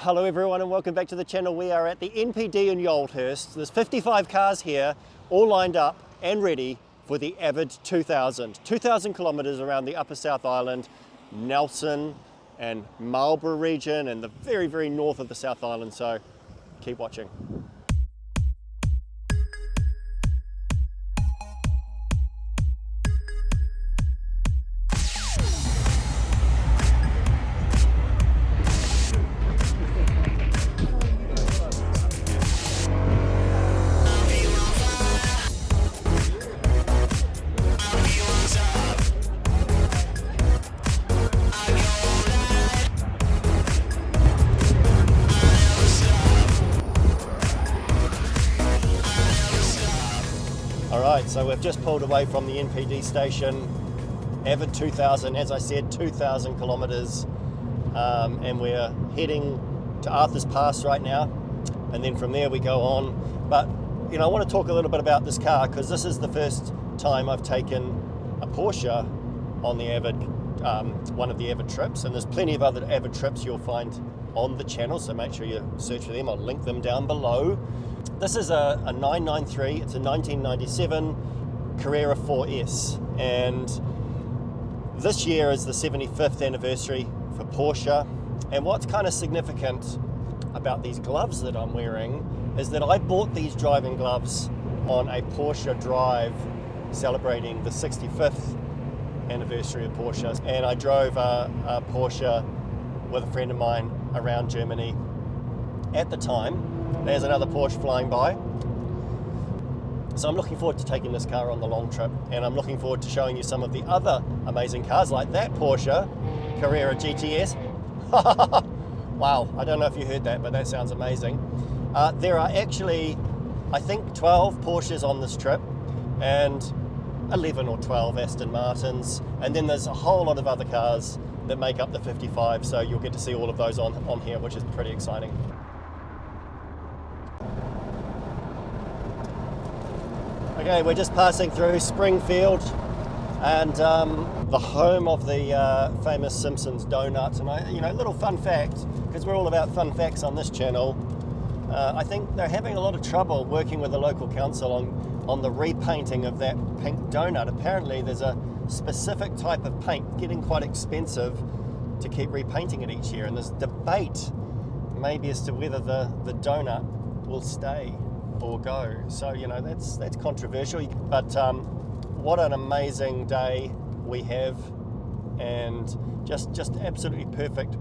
Hello everyone and welcome back to the channel. We are at the NPD in Yoldhurst. There's 55 cars here, all lined up and ready for the Avid 2000. 2,000 kilometres around the Upper South Island, Nelson and Marlborough region and the very, very north of the South Island, so keep watching. Alright, so we've just pulled away from the NPD station, Avid 2000, as I said, 2,000 kilometres, and we're heading to Arthur's Pass right now, and then from there we go on. But, you know, I want to talk a little bit about this car, because this is the first time I've taken a Porsche on the Avid, one of the Avid trips, and there's plenty of other Avid trips you'll find on the channel, so make sure you search for them. I'll link them down below. This is a 993, it's a 1997 Carrera 4S, and this year is the 75th anniversary for Porsche. And what's kind of significant about these gloves that I'm wearing is that I bought these driving gloves on a Porsche drive celebrating the 65th anniversary of Porsche, and I drove a Porsche with a friend of mine around Germany at the time. There's another Porsche flying by. So I'm looking forward to taking this car on the long trip, and I'm looking forward to showing you some of the other amazing cars like that Porsche Carrera GTS. Wow, I don't know if you heard that, but that sounds amazing. There are actually, I think, 12 Porsches on this trip and 11 or 12 Aston Martins, and then there's a whole lot of other cars that make up the 55, so you'll get to see all of those on here, which is pretty exciting. Okay, we're just passing through Springfield and the home of the famous Simpsons donuts. And a little fun fact, because we're all about fun facts on this channel, I think they're having a lot of trouble working with the local council on the repainting of that pink donut. Apparently there's a specific type of paint getting quite expensive to keep repainting it each year, and there's debate maybe as to whether the donut will stay or go. So, you know, that's controversial, but what an amazing day we have, and just absolutely perfect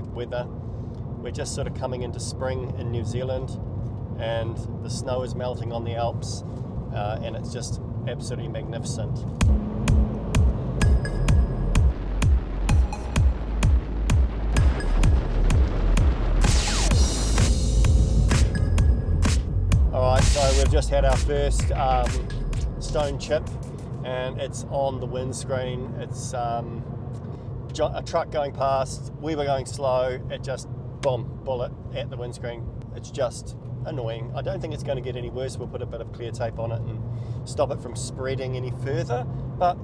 weather. We're just sort of coming into spring in New Zealand, and the snow is melting on the Alps, and it's just absolutely magnificent. Alright, so we've just had our first stone chip, and it's on the windscreen. It's a truck going past, we were going slow, it just, boom, bullet at the windscreen. It's just annoying. I don't think it's going to get any worse. We'll put a bit of clear tape on it and stop it from spreading any further, but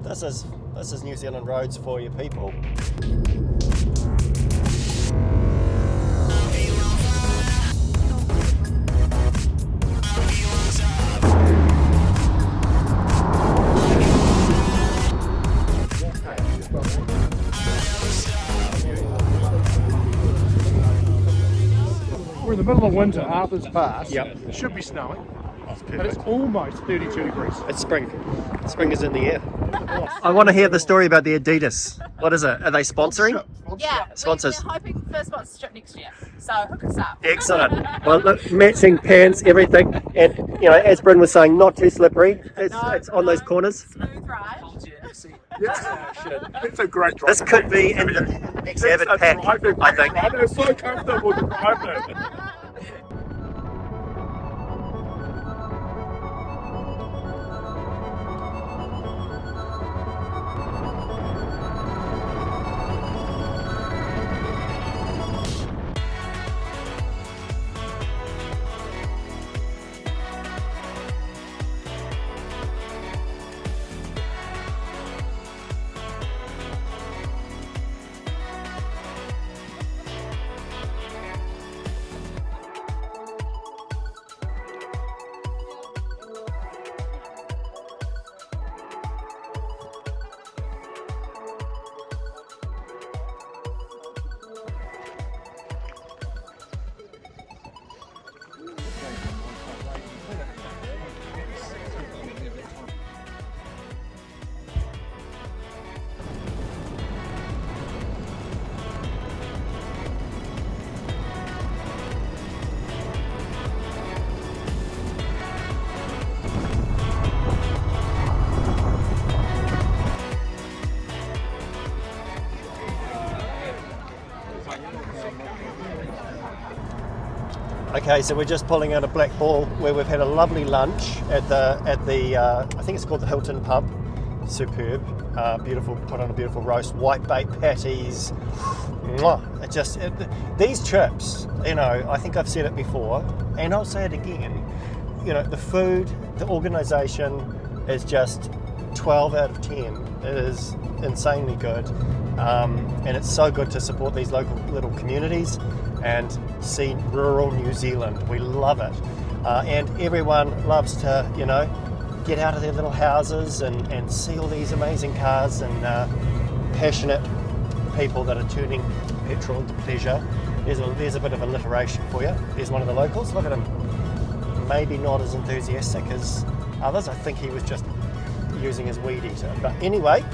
this is New Zealand roads for you people. We're in the middle of winter, Arthur's Pass. Yep. It should be snowing, but it's almost 32 degrees. It's spring. Spring is in the air. I want to hear the story about the Adidas. What is it? Are they sponsoring? Yeah, Sponsors. we're hoping for sponsorship next year, so hook us up. Excellent. Well, look, matching pants, everything, and you know, as Bryn was saying, not too slippery. It's on those corners. Smooth ride. It's a great drive. This could be in the next Avid pack, I think. It's so comfortable to drive it. Okay, so we're just pulling out of Blackball where we've had a lovely lunch at the I think it's called the Hilton pub. Superb, beautiful. Put on a beautiful roast, white bait patties. Mwah. These trips, you know, I think I've said it before, and I'll say it again. You know, the food, the organisation is just 12 out of 10. It is insanely good, and it's so good to support these local little communities and see rural New Zealand. We love it, and everyone loves to, you know, get out of their little houses and see all these amazing cars and passionate people that are turning petrol into pleasure. There's a bit of alliteration for you. There's one of the locals. Look at him. Maybe not as enthusiastic as others. I think he was just using his weed eater. But anyway.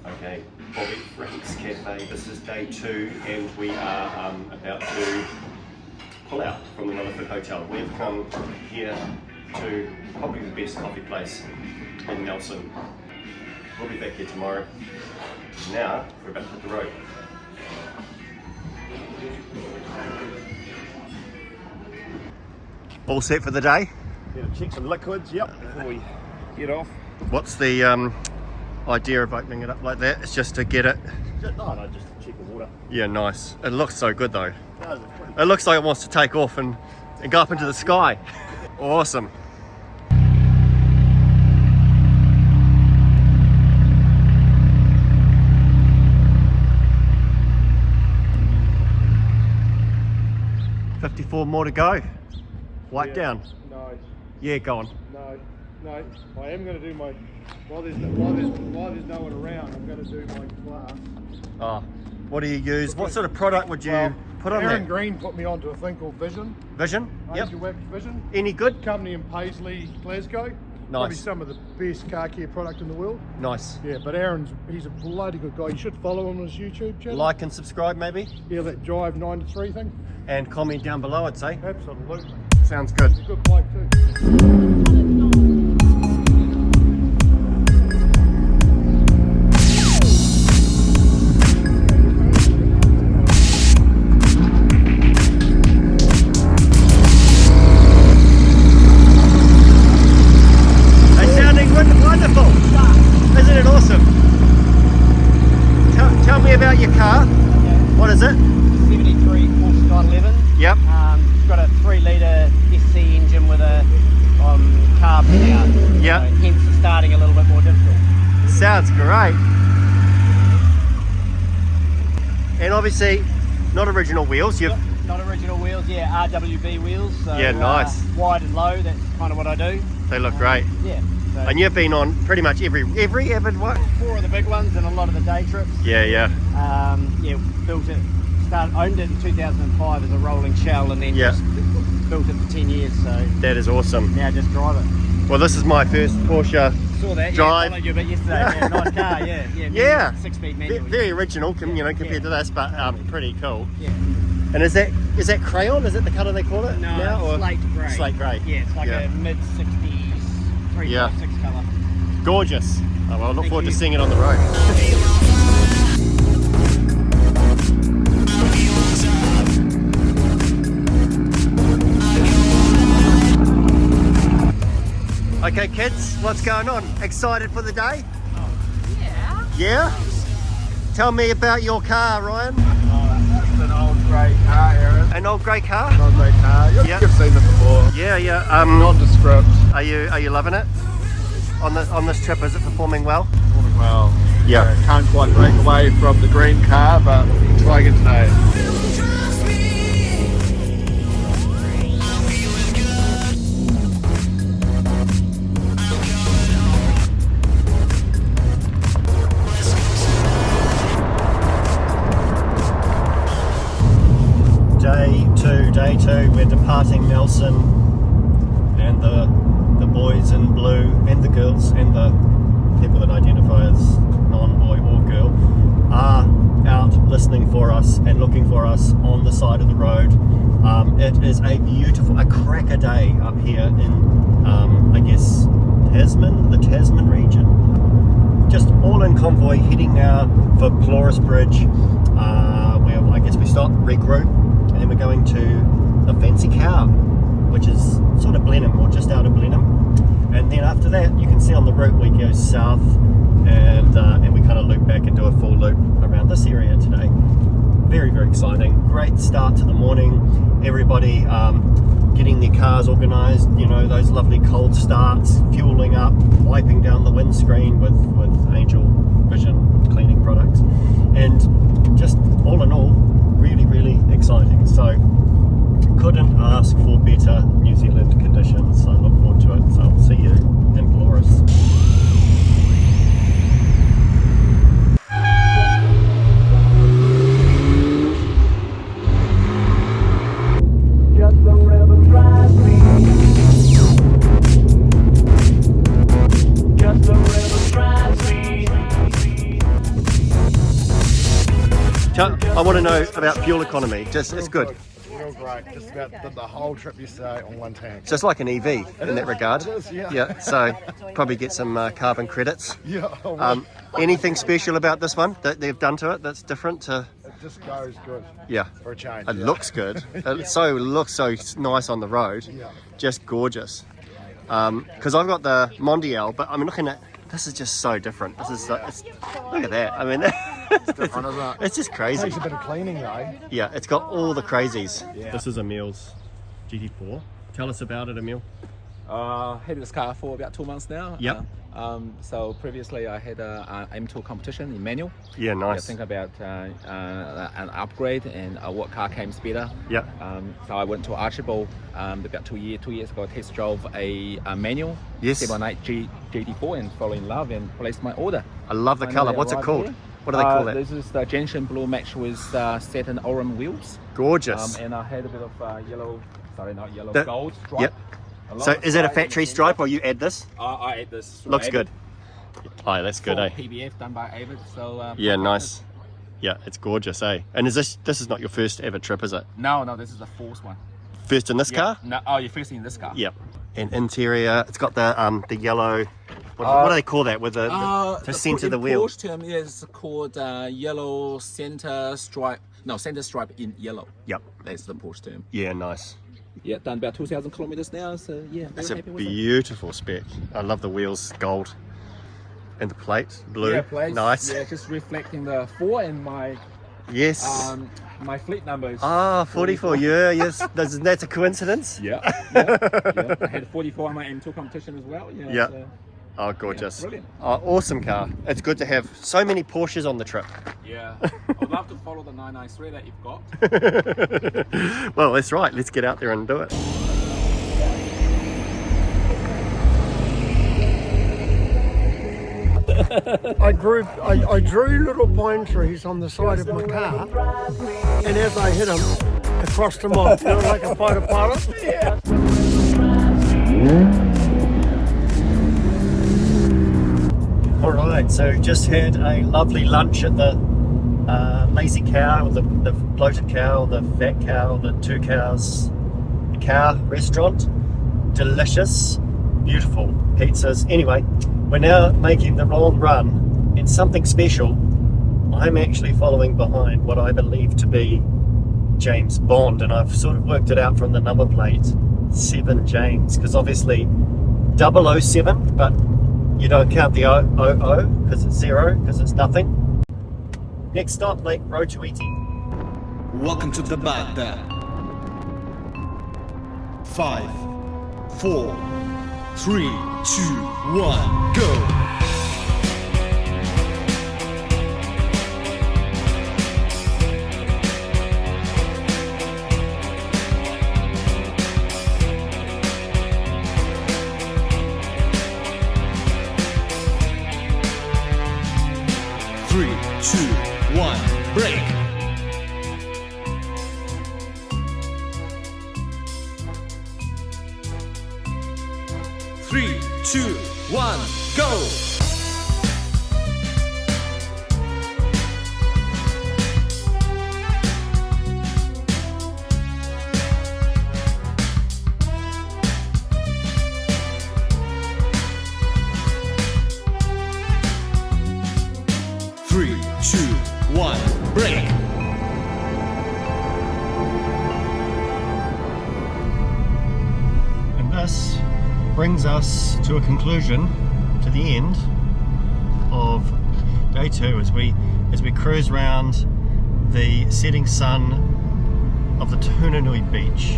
Okay, Bobby Frank's Cafe. This is day 2 and we are about to pull out from the Rutherford Hotel. We've come here to probably the best coffee place in Nelson. We'll be back here tomorrow. Now we're about to hit the road. All set for the day? Yeah, check some liquids, yep, before we get off. What's the idea of opening it up like that? It's just to get it. Just to check the water. Yeah, nice. It looks so good though. It does, it's pretty It looks like it wants to take off and go up into the sky. Awesome. $54 more to go. Wipe down. No, Yeah, go on. no. I am going to do my, while there's no one around, I'm going to do my class. Oh, what do you use? What sort of product would you put on Aaron there? Green put me onto a thing called Vision. Vision? Yep. Asia Wax Vision. Any good? Company in Paisley, Glasgow. Probably some of the best car care product in the world. Nice. Yeah, but he's a bloody good guy. You should follow him on his YouTube channel. Like and subscribe maybe? Yeah, that Drive 9 to 3 thing. And comment down below, I'd say. Absolutely. Sounds good. He's a good bloke too. They're sounding wonderful. Isn't it awesome? Tell me about your car. What is it? 73 Porsche 911. Yep. It's got a 3-litre SC engine with a carb out. Yep. So hence the starting a little bit more difficult. Sounds great. And obviously, not original wheels. You've Not original wheels, yeah, RWB wheels. So, Yeah, nice. Wide and low, that's kind of what I do. They look great. Yeah. So And you've been on pretty much every avid one. 4 of the big ones and a lot of the day trips. Yeah. Built it, owned it in 2005 as a rolling shell and then Yeah. just built it for 10 years. So That is awesome. now just drive it. Well, this is my first Porsche. Saw that, Drive. followed you a bit yesterday. Yeah, nice car, yeah. Yeah. 6-speed manual. Very original, compared to this, but pretty cool. Yeah. And is that crayon? Is it the colour they call it No, now? Or slate grey. Slate grey. Yeah, it's like a mid-60s 356 colour. Gorgeous. Oh, well, I look Thank forward to you. seeing it on the road. Okay, kids, what's going on? Excited for the day? Yeah. Yeah? Tell me about your car, Ryan. It's an old grey car, Aaron. An old grey car? An old grey car. Yeah. You've seen it before. Yeah. Nondescript. Are you loving it? On this trip, is it performing well? Performing well. Yeah. Can't quite break away from the green car, but trying it today. Day two, we're departing Nelson, and the boys in blue and the girls and the people that identify as non-boy or girl are out listening for us and looking for us on the side of the road. It is a beautiful, a cracker day up here in, I guess, the Tasman region. Just all in convoy, heading now for Pelorus Bridge, where I guess we stop, regroup, and then we're going to the Fancy Cow, which is sort of Blenheim, or just out of Blenheim. And then after that, you can see on the route we go south, and we kind of loop back and do a full loop around this area today. Very, very exciting. Great start to the morning. Everybody getting their cars organised, you know, those lovely cold starts, fueling up, wiping down the windscreen with Angel Vision cleaning products. And just all in all, really, really exciting. So couldn't ask for better New Zealand conditions. So I look forward to it. So I'll see you in Pelorus. I want to know about fuel economy. Just it's good. Real great. Just about the whole trip yesterday on one tank. Just like an EV in that regard. It is, yeah. Yeah. So probably get some carbon credits. Yeah. Anything special about this one that they've done to it that's different to? It just goes good. Yeah. For a change. It looks good. It looks so nice on the road. Yeah. Just gorgeous. Because I've got the Mondial, but I'm looking at. This is just so different. This is look at that. I mean, It's different, isn't it? it's just crazy. Takes a bit of cleaning though. Yeah, it's got all the crazies. Yeah. This is Emile's GT4. Tell us about it, Emile. Had this car for about 2 months now. Yep. So previously I had a M2 competition in manual. Yeah, I nice. think about an upgrade and what car came better. Yeah. So I went to Archibald about 2 years ago. Test drove a manual Yes. 718 GT4 and fell in love and placed my order. I love the colour. Finally What's it arrived called? here. What do they call that? This is the gentian blue match with satin orange wheels. Gorgeous. And I had a bit of yellow, sorry, not yellow, The- gold stripe. Yep. Along So the is it a side factory and the stripe or you add this? I ate this. Looks good. Oh, that's good, Full eh? PBF done by Avid. So Yeah, nice. Yeah, it's gorgeous, eh? And is this is not your first ever trip, is it? No, this is the fourth one. First in this car? No, oh, you're first in this car. Yep. And interior, it's got the yellow. What do they call that? With to centre the wheel. Porsche term is called yellow center stripe. No, center stripe in yellow. Yep. That's the Porsche term. Yeah, nice. Yeah, done about 2,000 kilometers now. So yeah, It's very a happy with it. beautiful spec. I love the wheels, gold, and the plate, blue. Yeah, plates. Nice. Yeah, just reflecting the 4 and my Yes. my fleet numbers. 44. Yeah, yes. That's a coincidence. Yeah. Yeah. I had 44 on my M2 competition as well. Yeah. Yeah. So, Oh, gorgeous. brilliant. Oh, awesome car. It's good to have so many Porsches on the trip. yeah. I'd love to follow the 993 that you've got. Well, that's right. Let's get out there and do it. I drew little pine trees on the side of my car, and as I hit them, I crossed them off, you know, like a fighter pilot. All right, so just had a lovely lunch at the lazy cow, the bloated cow, the fat cow, the two cows, the cow restaurant. Delicious, beautiful pizzas. Anyway, we're now making the long run in something special. I'm actually following behind what I believe to be James Bond, and I've sort of worked it out from the number plate, 7 James, because obviously 007, but you don't count the 00 because it's 0, because it's nothing. Next stop, Lake Rotoiti. Welcome to the Baghdad. 5, 4, 3, 2, 1, go! Three, two, one, break. Three, two, one, go. this brings us to a conclusion, to the end of day 2 as we cruise round the setting sun of the Itinerary Beach,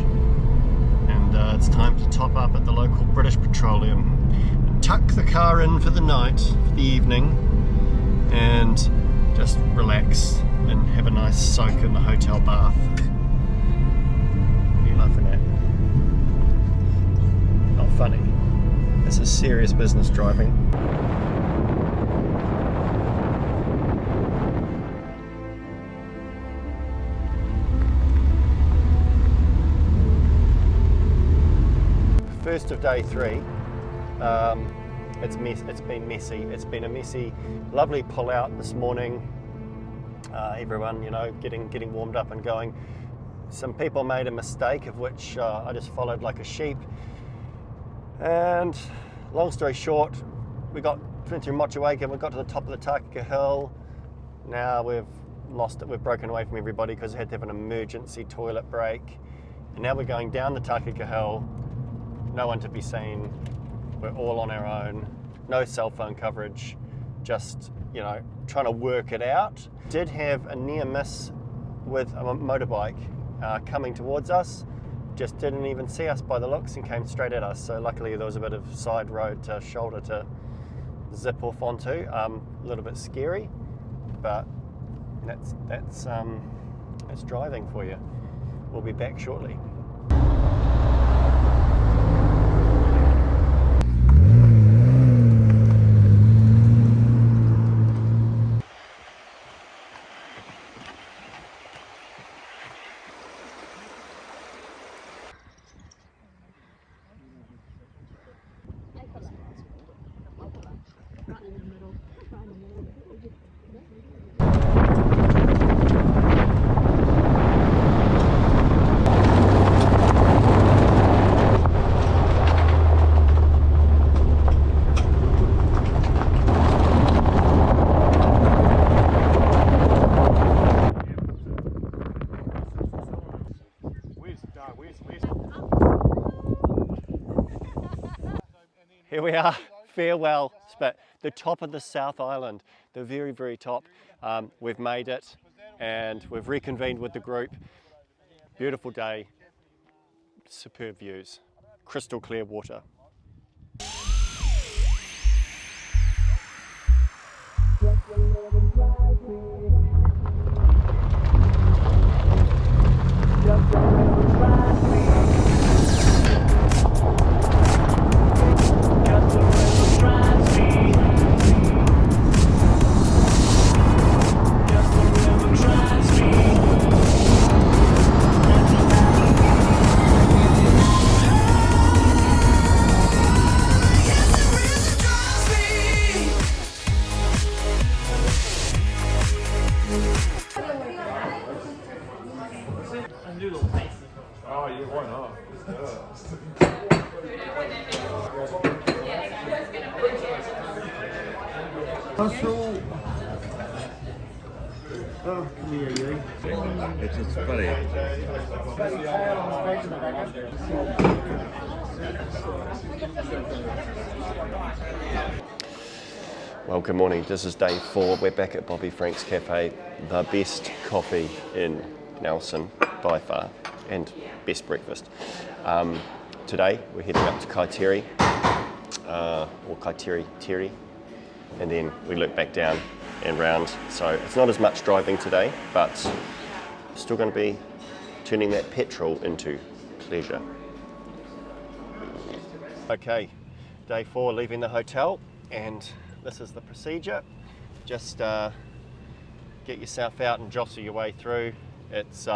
and it's time to top up at the local British Petroleum, tuck the car in for the night, for the evening, and just relax and have a nice soak in the hotel bath. What are you laughing at? Not funny. This is serious business driving. First of day 3. It's been messy. It's been a messy, lovely pull out this morning. Everyone, you know, getting warmed up and going. Some people made a mistake, of which I just followed like a sheep. And long story short, we went through Motueka, we got to the top of the Takaka Hill. Now we've lost it. We've broken away from everybody because we had to have an emergency toilet break. And now we're going down the Takaka Hill. No one to be seen. We're all on our own. No cell phone coverage. Just, you know, trying to work it out. Did have a near miss with a motorbike coming towards us. Just didn't even see us by the looks and came straight at us. So luckily there was a bit of side road to shoulder to zip off onto. A little bit scary, but that's driving for you. We'll be back shortly. Here we are, farewell, but the top of the South Island, the very, very top. We've made it and we've reconvened with the group. Beautiful day, superb views, crystal clear water. Oh, yeah, why not? Mussel. Oh, come here, you. It's just funny. Well, good morning. This is day 4. We're back at Bobby Frank's Cafe, the best coffee in Nelson by far, and best breakfast. Today we're heading up to Kaiteriteri, or Kaiteriteri, and then we loop back down and round. So it's not as much driving today, but still going to be turning that petrol into pleasure. Okay, day 4, leaving the hotel, and this is the procedure. Just get yourself out and jostle your way through. It's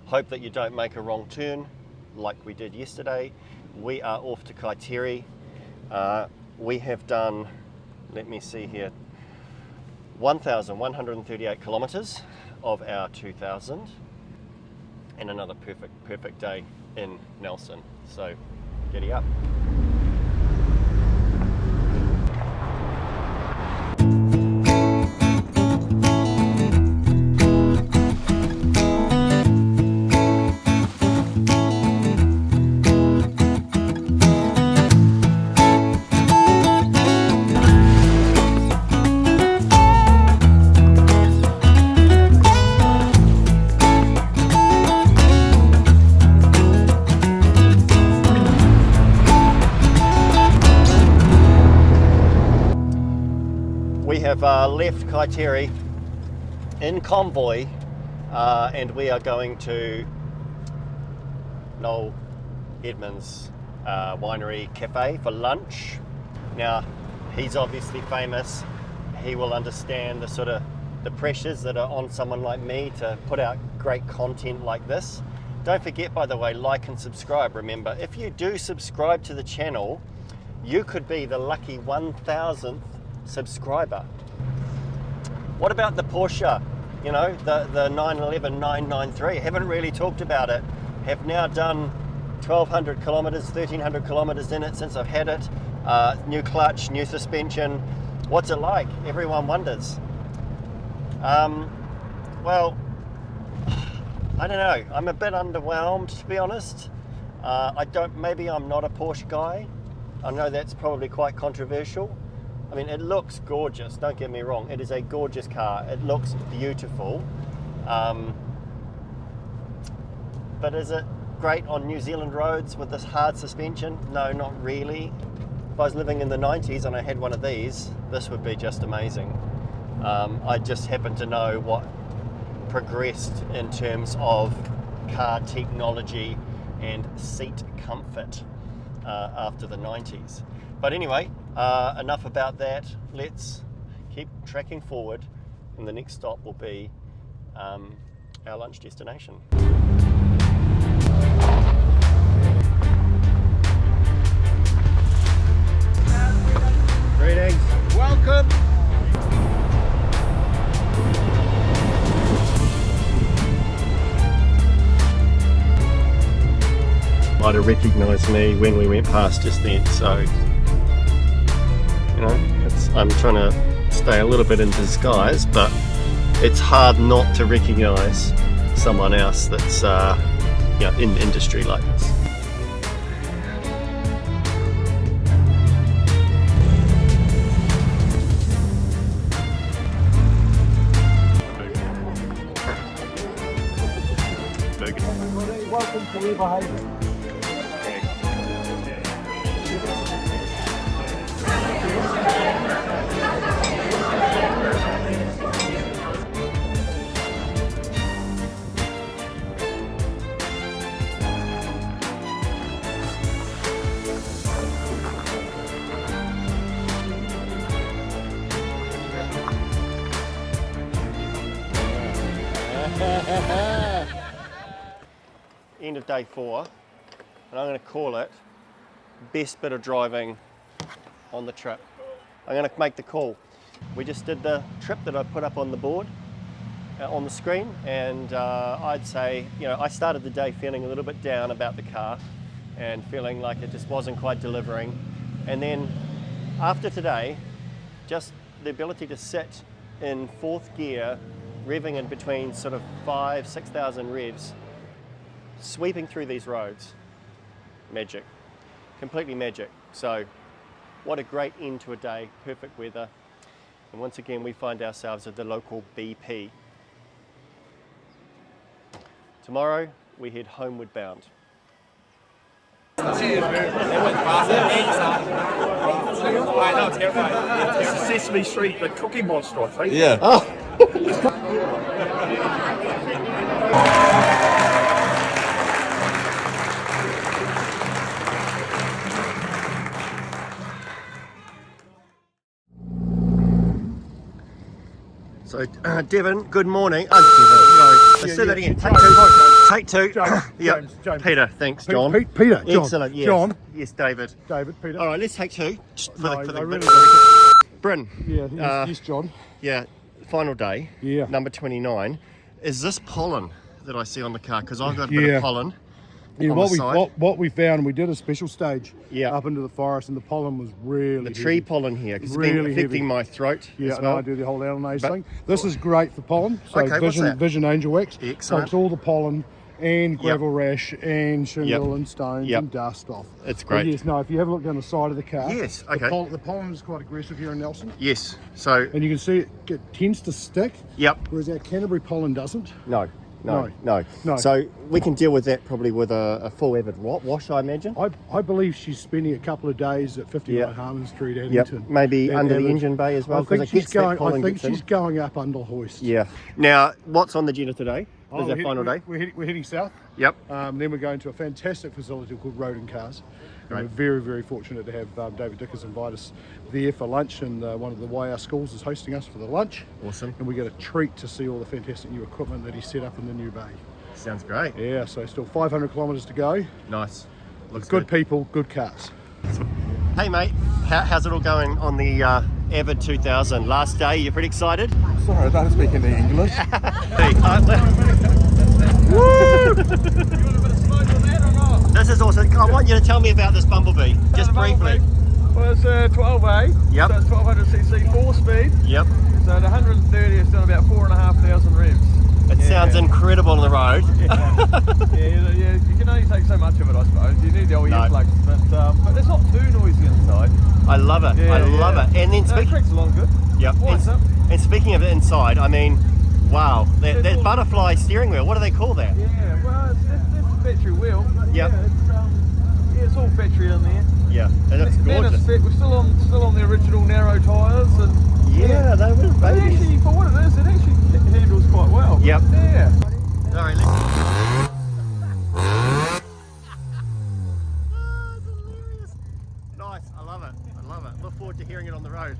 hope that you don't make a wrong turn like we did yesterday. We are off to Kaiteri. We have done, let me see here, 1,138 kilometers of our 2,000, and another perfect day in Nelson. So giddy up. have left Kaiteriteri in convoy, and we are going to Noel Edmonds Winery Cafe for lunch. Now, he's obviously famous. He will understand the sort of the pressures that are on someone like me to put out great content like this. Don't forget, by the way, like and subscribe. Remember, if you do subscribe to the channel, you could be the lucky 1000th subscriber. What about the Porsche? You know, the 911 993. Haven't really talked about it. Have now done 1200 kilometers, 1300 kilometers in it since I've had it. New clutch, new suspension. What's it like? Everyone wonders. Well, I don't know. I'm a bit underwhelmed, to be honest. Maybe I'm not a Porsche guy. I know that's probably quite controversial. I mean, it looks gorgeous, don't get me wrong. It is a gorgeous car. It looks beautiful. But is it great on New Zealand roads with this hard suspension? No, not really. If I was living in the 90s and I had one of these, this would be just amazing. I just happen to know what progressed in terms of car technology and seat comfort after the 90s. But anyway, enough about that. Let's keep tracking forward, and the next stop will be our lunch destination. Greetings. Welcome. Might have recognised me when we went past just then, so you know, I'm trying to stay a little bit in disguise, but it's hard not to recognise someone else that's you know, in industry like this. Welcome to Riverhaven. End of day 4, and I'm going to call it best bit of driving on the trip. I'm going to make the call. We just did the trip that I put up on the board, on the screen, and I'd say, you know, I started the day feeling a little bit down about the car and feeling like it just wasn't quite delivering. And then after today, just the ability to sit in 4th gear, revving in between sort of 5,000-6,000 revs, sweeping through these roads, magic, completely magic. So what a great end to a day, perfect weather. And once again, we find ourselves at the local BP. Tomorrow, we head homeward bound. This is Sesame Street, the Cookie Monster, I think. Yeah. Oh. So, Devon, good morning. Devon, sorry. Let's do that again. Take two. James. Peter, thanks, John. Peter, John. Excellent, yes. John. Yes, David. Peter. All right, let's take two. Bryn. Yeah, yes, John. Yeah, final day. Yeah. Number 29. Is this pollen that I see on the car? Because I've got a bit of pollen. Yeah, on what we found, we did a special stage Yeah. up into the forest, and the pollen was really The tree heavy. pollen here, because Really it's been affecting heavy. my throat Yeah, as well. I do the whole Alanaze But- thing. This is great for pollen. So Okay, what's that? Vision Angel Wax Excellent. takes all the pollen and gravel rash and shingle and stones Yep. and dust off. It's But great. yes, no, if you have a look down the side of the car, Yes, okay. the pollen is quite aggressive here in Nelson. Yes, so, And you can see it tends to stick, yep, whereas our Canterbury pollen doesn't. no. No. No. So we can deal with that probably with a full Evid wash, I imagine. I believe she's spending a couple of days at 59 Harman Street, Addington. Maybe And under the Avid. engine bay as well. I think 'cause it she's gets that going. pollen I think gets in. she's going up under hoist. Yeah. Now, what's on the agenda today? Is our final day? We're heading south. Yep. Then we're going to a fantastic facility called Rodin Cars. And Right. we're very, very fortunate to have David Dickers invite us there for lunch, and one of the YR schools is hosting us for the lunch. Awesome. And we get a treat to see all the fantastic new equipment that he set up in the new bay. Sounds great. Yeah, so still 500 kilometres to go. Nice. Looks Good people, good cars. Hey mate, how's it all going on the Evid 2000? Last day, you pretty excited? Sorry, I don't speak any English. Hey, woo! This is awesome. I want you to tell me about this Bumblebee, just briefly. Well, it's a 12A, Yep. so it's 1200cc 4-speed, Yep. so at 130 it's done about 4,500 revs. It sounds incredible on the road. Yeah, you can only take so much of it, I suppose. You need the old earplugs, but it's not too noisy inside. I love it. I love it. And then It creaks along good. Yep. And speaking of it inside, I mean, wow, that butterfly steering wheel. What do they call that? Yeah, well, it's a factory wheel. Yep. Yeah, it's all factory in there. Yeah, and it's Then gorgeous. we're still on the original narrow tyres, and Yeah, they were but babies. actually, for what it is, it actually handles quite well. Yep. Yeah. Sorry, let's... Nice, I love it. I love it. Look forward to hearing it on the road.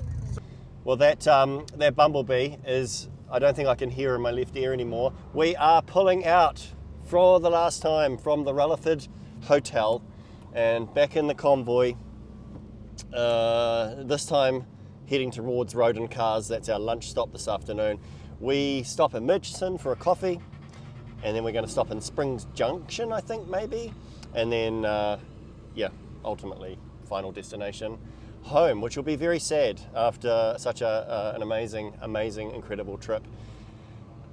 Well, that Bumblebee is, I don't think I can hear in my left ear anymore. We are pulling out for the last time from the Rutherford Hotel and back in the convoy. This time heading towards Rodin Cars. That's our lunch stop this afternoon. We stop in Murchison for a coffee, and then we're going to stop in Springs Junction, I think, maybe, and then ultimately final destination home, which will be very sad after such an amazing, incredible trip.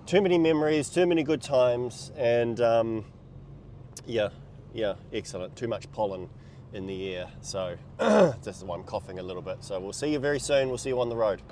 Too many memories, too many good times, and excellent. Too much pollen in the air, so this is why I'm coughing a little bit. So we'll see you very soon. We'll see you on the road.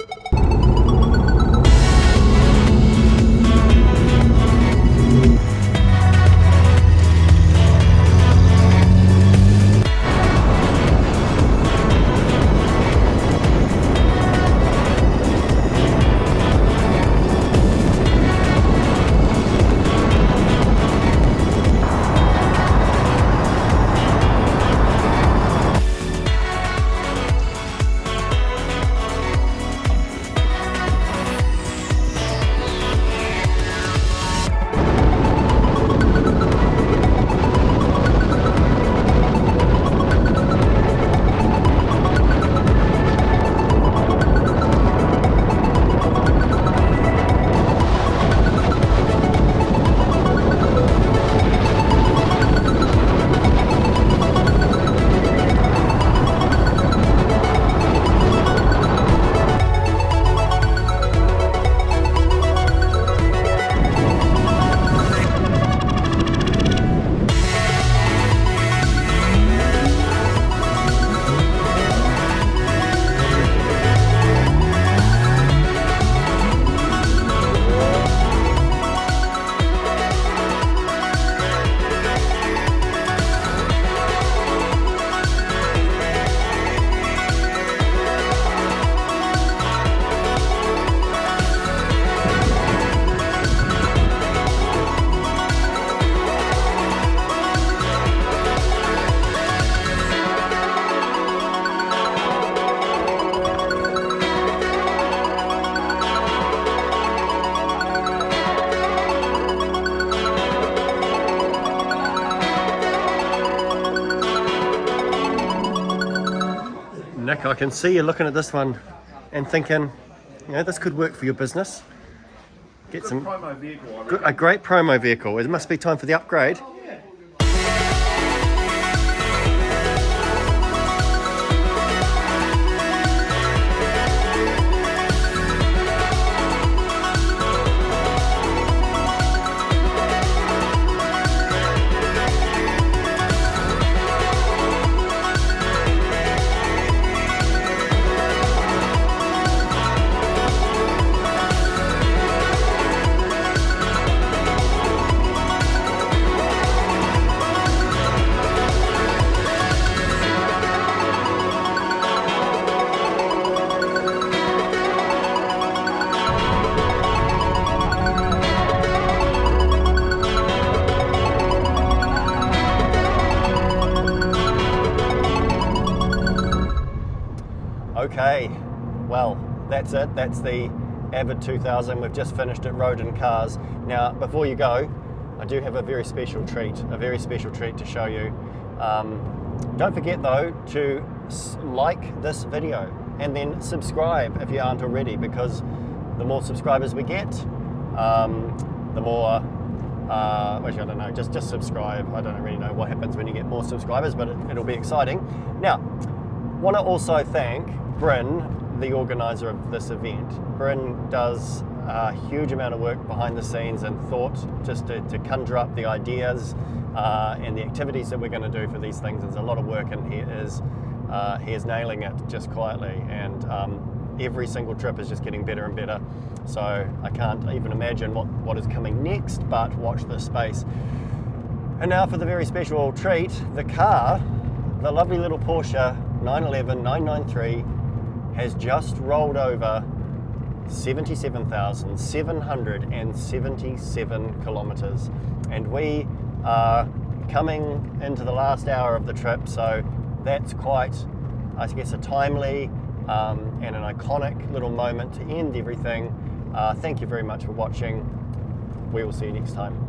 Nick, I can see you looking at this one and thinking, you know, this could work for your business. Get some promo vehicle. a great promo vehicle. It must be time for the upgrade. Okay, well, that's it. That's the Avid 2000. We've just finished at Rodin Cars. Now, before you go, I do have a very special treat to show you. Don't forget though to like this video and then subscribe if you aren't already, because the more subscribers we get, the more, actually I don't know, just subscribe. I don't really know what happens when you get more subscribers, but it'll be exciting. Now, want to also thank Bryn, the organizer of this event. Bryn does a huge amount of work behind the scenes and thought just to conjure up the ideas and the activities that we're going to do for these things. There's a lot of work, and he is nailing it just quietly, and every single trip is just getting better and better. So I can't even imagine what is coming next, but watch this space. And now for the very special treat, the car, the lovely little Porsche 911 993 has just rolled over 77,777 kilometers, and we are coming into the last hour of the trip, so that's quite, I guess, a timely and an iconic little moment to end everything. Thank you very much for watching. We will see you next time.